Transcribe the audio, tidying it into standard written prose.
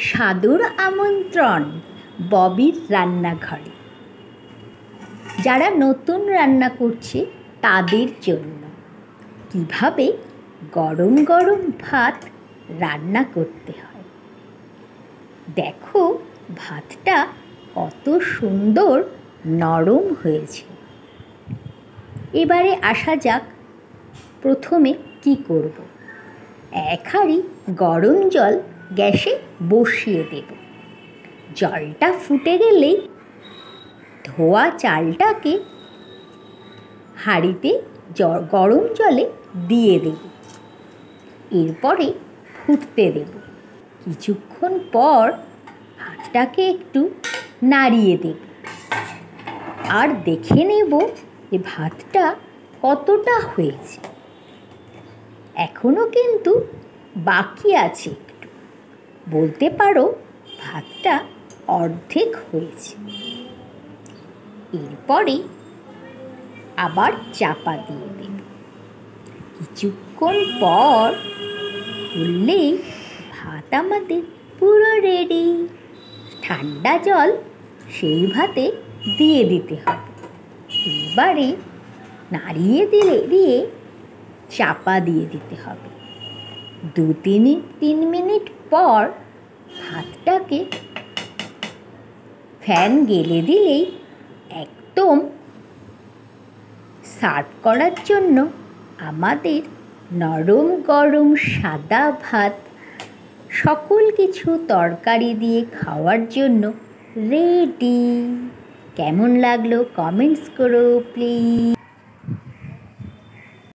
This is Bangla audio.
সাদর আমন্ত্রণ ববির রান্নাঘরে। যারা নতুন রান্না করছে তাদের জন্য কিভাবে গরম গরম ভাত রান্না করতে হয়। দেখো ভাতটা কত সুন্দর নরম হয়েছে। এবারে আসা যাক প্রথমে কি করব। এক হাঁড়ি গরম জল গ্যাসে বসিয়ে দেব। জলটা ফুটে গেলেই ধোয়া চালটাকে হাঁড়িতে গরম জলে দিয়ে দেব। এরপরে ফুটতে দেব। কিছুক্ষণ পর ভাতটাকে একটু নাড়িয়ে দেব আর দেখে নেব যে ভাতটা কতটা হয়েছে। এখনও কিন্তু বাকি আছে একটু, বলতে পারো ভাতটা অর্ধেক হয়েছে। এরপরে আবার চাপা দিয়ে দেব। কিছুক্ষণ পর খুললেই ভাত আমাদের পুরো রেডি। ঠান্ডা জল সেই ভাতে দিয়ে দিতে হবে। এবারে নাড়িয়ে দিয়ে চাপা দিয়ে দিতে হবে। 2-3 মিনিট পর ভাতটাকে ফ্যান গেলে দিলেই একদম সার্ভ করার জন্য আমাদের নরম গরম সাদা ভাত সকল কিছু তরকারি দিয়ে খাওয়ার জন্য রেডি। কেমন লাগলো কমেন্টস করো প্লিজ।